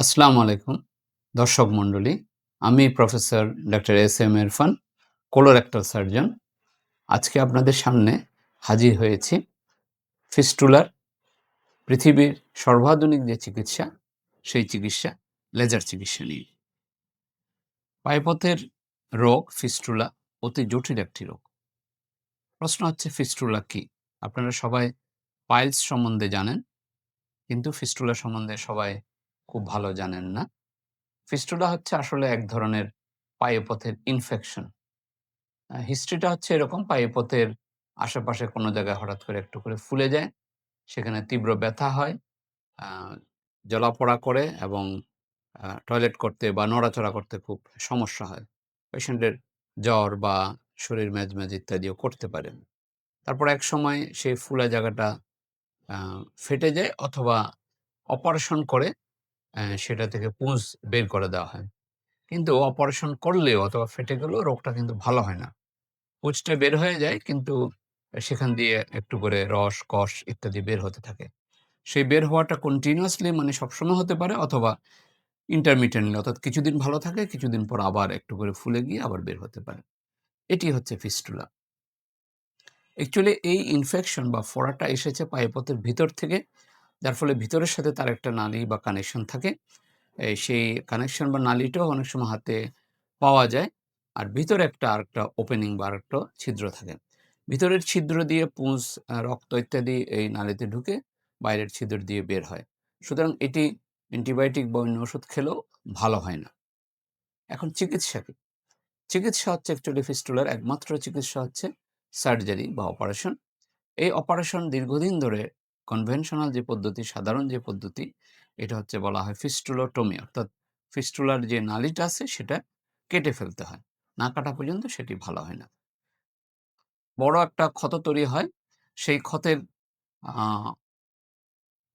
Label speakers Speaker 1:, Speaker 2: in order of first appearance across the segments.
Speaker 1: আসসালামু আলাইকুম দর্শক মণ্ডলী। আমি professor doctor S M Irfan, colorectal surgeon. আজকে আপনাদের সামনে হাজির হয়েছি ফিস্টুলার পৃথিবীর সর্বাধুনিক যে চিকিৎসা, সেই চিকিৎসা লেজার চিকিৎসা নিয়ে। পায়ুপথের রোগ ফিস্টুলা অতি জটিল একটি রোগ। প্রশ্ন হচ্ছে ফিস্টুলা কি? আপনারা সবাই পাইলস সম্বন্ধে জানেন, কিন্তু ফিস্টুলা সম্বন্ধে সবাই খুব ভালো জানেন না। ফিস্টুলা হচ্ছে আসলে এক ধরনের পায়ুপথের ইনফেকশন। হিস্ট্রিটা হচ্ছে এরকম, পায়ুপথের আশেপাশে কোনো জায়গায় হঠাৎ করে একটু করে ফুলে যায়। সেখানে তীব্র ব্যথা হয়, আ জ্বলা-পোড়া করে এবং টয়লেট করতে বা নড়াচড়া করতে খুব সমস্যা হয়। পেশেন্টের জ্বর বা শরীর ম্যাজম্যাজ ইত্যাদিও করতে পারে। তারপর একসময় সেই ফুলা জায়গাটা আ ফেটে যায় অথবা অপারেশন করে সেটা থেকে পুঁজ বের করে দেওয়া হয়। কিন্তু অপারেশন করলেও অথবা ফেটে গেলেও রোগটা কিন্তু ভালো হয় না। পুঁজটা বের হয়ে যায়, কিন্তু সেখান দিয়ে একটু করে রস, কষ ইত্যাদি বের হতে থাকে। সেই বের হওয়াটা কন্টিনিউয়াসলি মানে সবসময় হতে পারে, অথবা ইন্টারমিটেন্টলি, অর্থাৎ কিছুদিন ভালো থাকে, কিছুদিন পর আবার একটু করে ফুলে গিয়ে আবার বের হতে পারে। এটি হচ্ছে ফিস্টুলা। অ্যাকচুয়ালি এই ইনফেকশন বা ফোড়াটা এসেছে পায়ুপথের ভিতর থেকে, যার ফলে ভিতরের সাথে তার একটা নালী বা কানেকশন থাকে। সেই কানেকশন বা নালীটাও অনেক সময় হাতে পাওয়া যায়। আর ভিতরে আরেকটা ওপেনিং বা আরেকটা ছিদ্র থাকে। ভিতরের ছিদ্র দিয়ে পুঁজ, রক্ত ইত্যাদি এই নালীতে ঢুকে বাইরের ছিদ্র দিয়ে বের হয়। সুতরাং এটি অ্যান্টিবায়োটিক বা অন্য ওষুধ খেলেও ভালো হয় না। এখন চিকিৎসা কি? চিকিৎসা হচ্ছে অ্যাকচুয়ালি ফিস্টুলার একমাত্র চিকিৎসা হচ্ছে সার্জারি বা অপারেশন। এই অপারেশন দীর্ঘদিন ধরে কনভেনশনাল যে পদ্ধতি, সাধারণ যে পদ্ধতি, এটা হচ্ছে বলা হয় ফিস্টুলোটমি, অর্থাৎ ফিস্টুলার যে নালীটা আছে সেটা কেটে ফেলতে হয়। না কাটা পর্যন্ত সেটি ভালো হয় না। বড় একটা ক্ষত তৈরি হয়। সেই ক্ষতের আ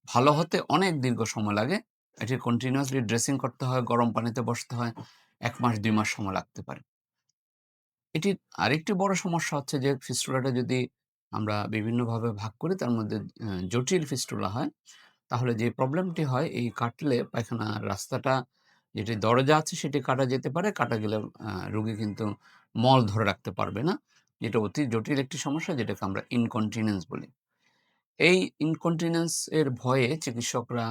Speaker 1: ভালো হতে অনেক দীর্ঘ সময় লাগে। এটি কন্টিনিউয়াসলি ড্রেসিং করতে হয়, গরম পানিতে বসতে হয়। ১ মাস ২ মাস সময় লাগতে পারে। এটির আরেকটি বড় সমস্যা হচ্ছে যে ফিস্টুলাটা যদি আমরা বিভিন্নভাবে ভাগ করি, তার মধ্যে জটিল ফিস্টুলা হয়, তাহলে যে প্রবলেমটি হয়, এই কাটলে পায়খানার রাস্তাটা, যেটি দরজা আছে সেটি কাটা যেতে পারে। কাটা গেলে রোগী কিন্তু মল ধরে রাখতে পারবে না। যেটা অতি জটিল একটি সমস্যা, যেটাকে আমরা ইনকন্টিনেন্স বলি। এই ইনকন্টিনেন্স এর ভয়ে চিকিৎসকরা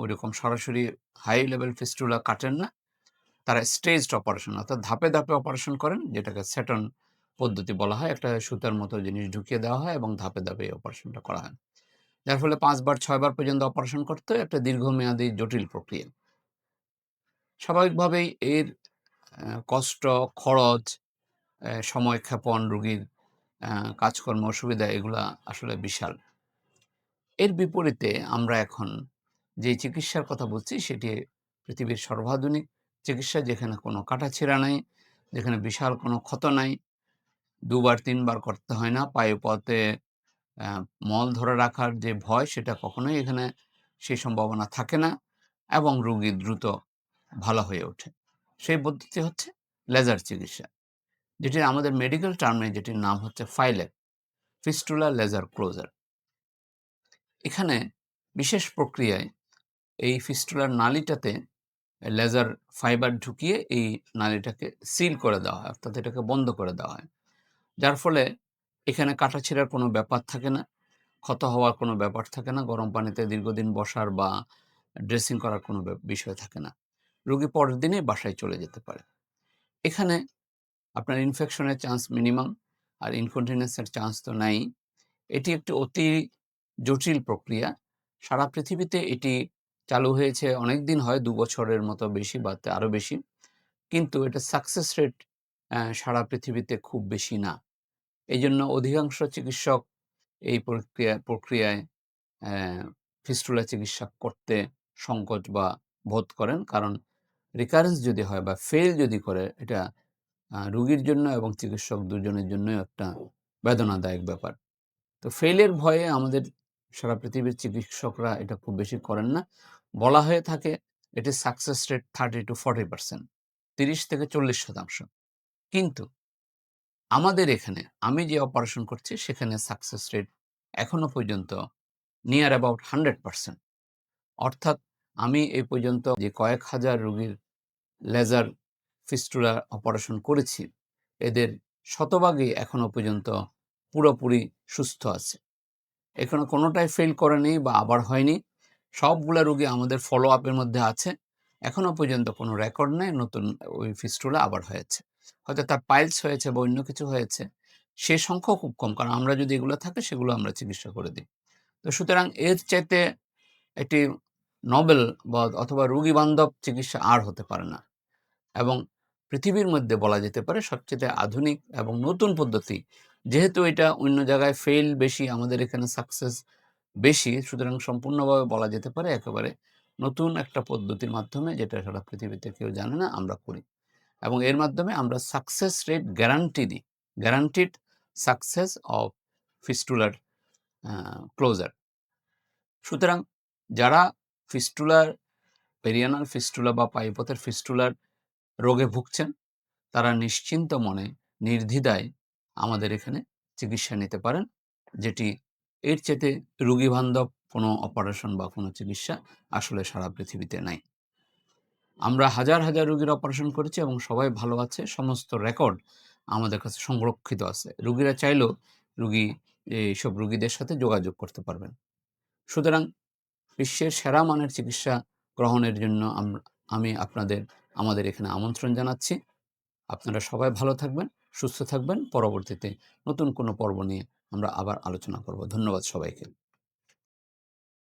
Speaker 1: ঐরকম সরাসরি হাই লেভেল ফিস্টুলা কাটেন না। তারা স্টেজড অপারেশন, অর্থাৎ ধাপে, ধাপে অপারেশন করেন, যেটাকে সেটন পদ্ধতি বলা হয়। একটা সুতার মতো জিনিস ঢুকিয়ে দেওয়া হয় এবং ধাপে, ধাপে এই অপারেশনটা করা হয়। যার ফলে ৫ বার ৬ বার পর্যন্ত অপারেশন করতে হয়, একটা দীর্ঘমেয়াদী জটিল প্রক্রিয়া। স্বাভাবিকভাবেই এর কষ্ট, খরচ, সময়ক্ষেপণ, রোগীর কাজকর্ম, অসুবিধা, এগুলা আসলে বিশাল। এর বিপরীতে আমরা এখন যে চিকিৎসার কথা বলছি, সেটি পৃথিবীর সর্বাধুনিক চিকিৎসা, যেখানে কোনো কাটাছেঁড়া নাই, যেখানে বিশাল কোনো ক্ষত নাই, ২ বার ৩ বার করতে হয় না। পায়ুপথে অ্যা মল ধরে রাখার যে ভয়, সেটা কখনোই এখানে সেই সম্ভাবনা থাকে না এবং রোগী দ্রুত ভালো হয়ে ওঠে। সেই পদ্ধতি হচ্ছে লেজার চিকিৎসা, যেটি আমাদের মেডিকেল টার্মে যেটির নাম হচ্ছে ফাইলেক, ফিস্টুলা লেজার ক্লোজার। এখানে বিশেষ প্রক্রিয়ায় এই ফিস্টুলার নালীটাতে লেজার ফাইবার ঢুকিয়ে এই নালীটাকে সিল করে দেওয়া হয়, অর্থাৎ এটাকে বন্ধ করে দেওয়া হয়। যার ফলে এখানে কাটাছেঁড়ার কোনো ব্যাপার থাকে না, ক্ষত হওয়ার কোনো ব্যাপার থাকে না, গরম পানিতে দীর্ঘদিন বসার বা ড্রেসিং করার কোনো বিষয় থাকে না। রোগী পরের দিনেই বাসায় চলে যেতে পারে। এখানে আপনার ইনফেকশনের চান্স মিনিমাম, আর ইনকন্টিনেন্স এর চান্স তো নাই। এটি একটি অতি জটিল প্রক্রিয়া। সারা পৃথিবীতে এটি চালু হয়েছে অনেকদিন হয়, ২ বছরের মতো বেশি বা আরো বেশি। কিন্তু এটার সাকসেস রেট সারা পৃথিবীতে খুব বেশি না। এইজন্য অধিকাংশ চিকিৎসক এই প্রক্রিয়ায় ফিস্টুলা চিকিৎসা করতে সংকোচ বা বোধ করেন। কারণ রিকারেন্স যদি হয় বা ফেইল যদি করে, এটা রোগীর জন্য এবং চিকিৎসক দুজনের জন্যই একটা বেদনাদায়ক ব্যাপার। তো ফেইলের ভয়ে আমাদের সারা পৃথিবীর চিকিৎসকরা এটা খুব বেশি করেন না। বলা হয়ে থাকে এটির সাকসেস রেট 30-40%, ৩০-৪০%। কিন্তু আমাদের এখানে আমি যে অপারেশন করছি, সেখানে সাকসেস রেট এখনো পর্যন্ত নিয়ার অ্যাবাউট 100%। অর্থাৎ আমি এই পর্যন্ত যে কয়েক হাজার রোগীর লেজার ফিস্টুলা অপারেশন করেছি, এদের শতভাগই এখনো পর্যন্ত পুরোপুরি সুস্থ আছে। এখনো কোনোটাই ফেল করেনি বা আবার হয়নি। সবগুলা রোগী আমাদের ফলো আপ এর মধ্যে আছে। এখনো পর্যন্ত কোনো রেকর্ড নেই নতুন ওই ফিস্টুলা আবার হয়েছে। হয়তো তার পাইলস হয়েছে বা অন্য কিছু হয়েছে। সে সংখ্যাও খুব কম। কারণ আমরা যদি এগুলো থাকে সেগুলো আমরা চিকিৎসা করে দিই। তো সুতরাং এর চাইতে একটি নবেল বা অথবা রোগী বান্ধব চিকিৎসা আর হতে পারে না। এবং পৃথিবীর মধ্যে বলা যেতে পারে সবচেয়ে আধুনিক এবং নতুন পদ্ধতি। যেহেতু এটা অন্য জায়গায় ফেইল বেশি, আমাদের এখানে সাকসেস বেশি, সুতরাং সম্পূর্ণভাবে বলা যেতে পারে একেবারে নতুন একটা পদ্ধতির মাধ্যমে, যেটা সারা পৃথিবীতে কেউ জানে না, আমরা করি। এবং এর মাধ্যমে আমরা সাকসেস রেট গ্যারান্টি দিই। গ্যারান্টিড সাকসেস অফ ফিস্টুলার ক্লোজার। সুতরাং যারা ফিস্টুলার, পেরিয়ানাল ফিস্টুলা বা পায়ুপথের ফিস্টুলার রোগে ভুগছেন, তারা নিশ্চিন্ত মনে নির্দ্বিধায় আমাদের এখানে চিকিৎসা নিতে পারেন, যেটি এর চেয়ে রোগীবান্ধব কোনো অপারেশন বা কোনো চিকিৎসা আসলে সারা পৃথিবীতে নাই। আমরা হাজার হাজার রোগীর অপারেশন করেছি এবং সবাই ভালো আছে। সমস্ত রেকর্ড আমাদের কাছে সংরক্ষিত আছে। রোগীরা চাইলেও এইসব রোগীদের সাথে যোগাযোগ করতে পারবেন। সুতরাং বিশ্বের সেরা মানের চিকিৎসা গ্রহণের জন্য আমি আপনাদের আমাদের এখানে আমন্ত্রণ জানাচ্ছি। আপনারা সবাই ভালো থাকবেন, সুস্থ থাকবেন। পরবর্তীতে নতুন কোনো পর্ব নিয়ে আমরা আবার আলোচনা করব। ধন্যবাদ সবাইকে।